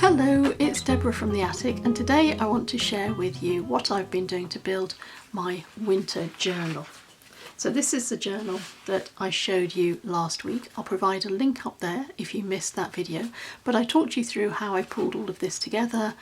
Hello, it's Deborah from the attic, and today I want to share with you what I've been doing to build my winter journal. So this is the journal that I showed you last week. I'll provide a link up there if you missed that video, but I talked you through how I pulled all of this together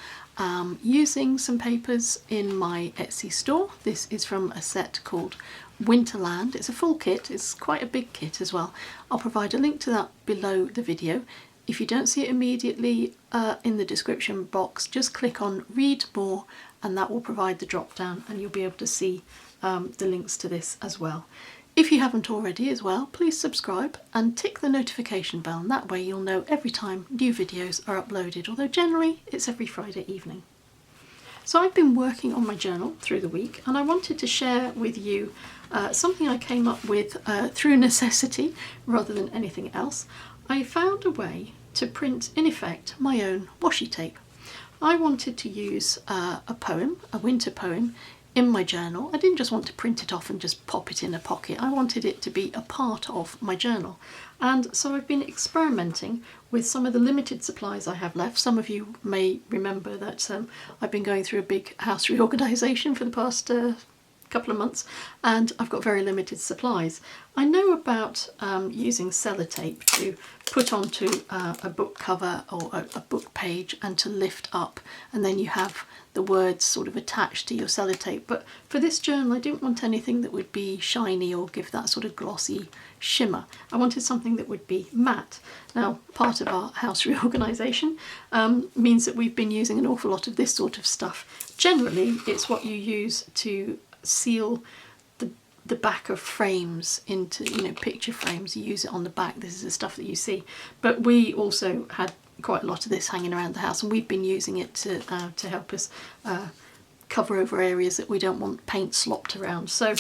using some papers in my Etsy store. This is from a set called Winterland. It's a full kit, it's quite a big kit as well. I'll provide a link to that below the video. If you don't see it immediately in the description box, just click on read more and that will provide the drop down and you'll be able to see the links to this as well. If you haven't already as well, please subscribe and tick the notification bell, and that way you'll know every time new videos are uploaded, although generally it's every Friday evening. So I've been working on my journal through the week and I wanted to share with you something I came up with through necessity rather than anything else. I found a way to print, in effect, my own washi tape. I wanted to use a poem, a winter poem, in my journal. I didn't just want to print it off and just pop it in a pocket. I wanted it to be a part of my journal. And so I've been experimenting with some of the limited supplies I have left. Some of you may remember that I've been going through a big house reorganisation for the past couple of months, and I've got very limited supplies. I know about using sellotape to put onto a book cover or a book page and to lift up, and then you have the words sort of attached to your sellotape, but for this journal I didn't want anything that would be shiny or give that sort of glossy shimmer. I wanted something that would be matte. Now, part of our house reorganisation means that we've been using an awful lot of this sort of stuff. Generally it's what you use to seal the back of frames into, picture frames. You use it on the back. This is the stuff that you see, but we also had quite a lot of this hanging around the house, and we've been using it to help us cover over areas that we don't want paint slopped around. So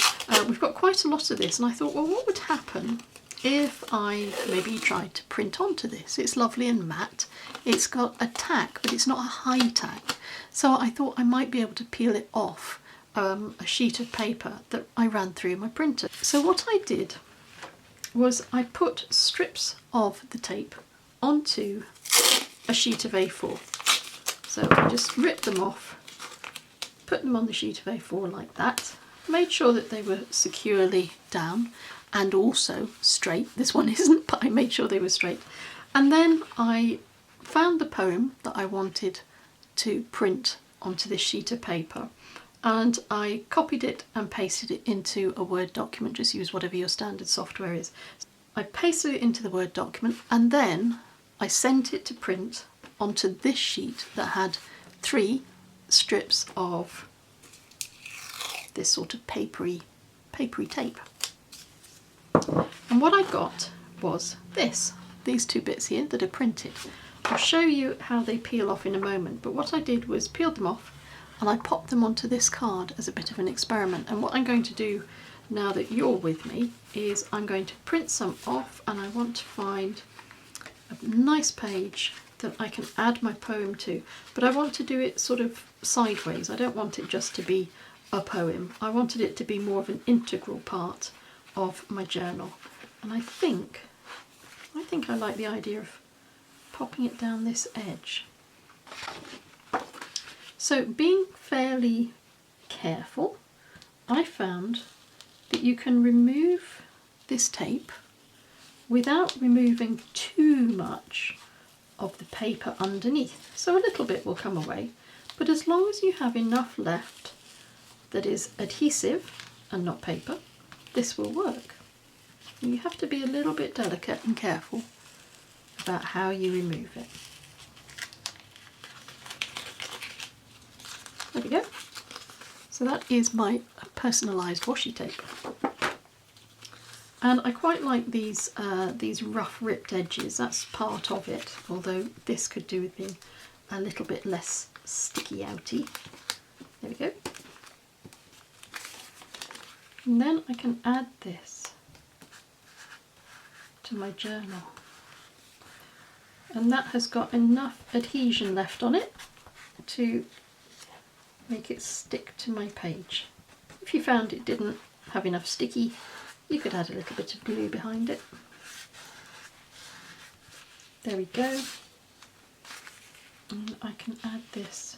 we've got quite a lot of this, and I thought, well, what would happen if I maybe tried to print onto this? It's lovely and matte. It's got a tack, but it's not a high tack. So I thought I might be able to peel it off a sheet of paper that I ran through my printer. So what I did was I put strips of the tape onto a sheet of A4. So I just ripped them off, put them on the sheet of A4 like that, made sure that they were securely down and also straight. This one isn't, but I made sure they were straight. And then I found the poem that I wanted to print onto this sheet of paper, and I copied it and pasted it into a Word document. Just use whatever your standard software is. I pasted it into the Word document and then I sent it to print onto this sheet that had 3 strips of this sort of papery tape. And what I got was these 2 bits here that are printed. I'll show you how they peel off in a moment, but what I did was peeled them off and I popped them onto this card as a bit of an experiment. And what I'm going to do now that you're with me is I'm going to print some off, and I want to find a nice page that I can add my poem to, but I want to do it sort of sideways. I don't want it just to be a poem. I wanted it to be more of an integral part of my journal. And I think I like the idea of popping it down this edge. So being fairly careful, I found that you can remove this tape without removing too much of the paper underneath. So a little bit will come away, but as long as you have enough left that is adhesive and not paper, this will work. And you have to be a little bit delicate and careful about how you remove it. There we go. So that is my personalised washi tape. And I quite like these rough ripped edges. That's part of it, although this could do with being a little bit less sticky outy. There we go. And then I can add this to my journal. And that has got enough adhesion left on it to make it stick to my page. If you found it didn't have enough sticky, you could add a little bit of glue behind it. There we go. And I can add this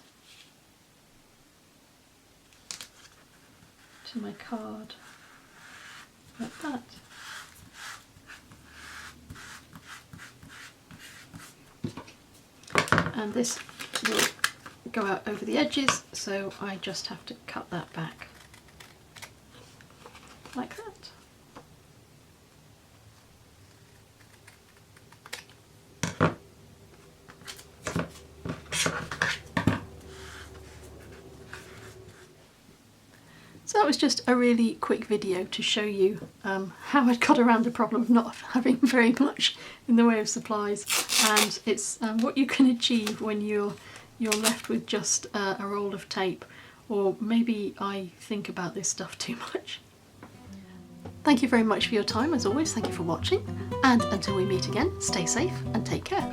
to my card like that. And this will go out over the edges, so I just have to cut that back like that. So that was just a really quick video to show you how I'd got around the problem of not having very much in the way of supplies, and it's what you can achieve when you're left with just a roll of tape, or maybe I think about this stuff too much. Thank you very much for your time as always, thank you for watching, and until we meet again, stay safe and take care.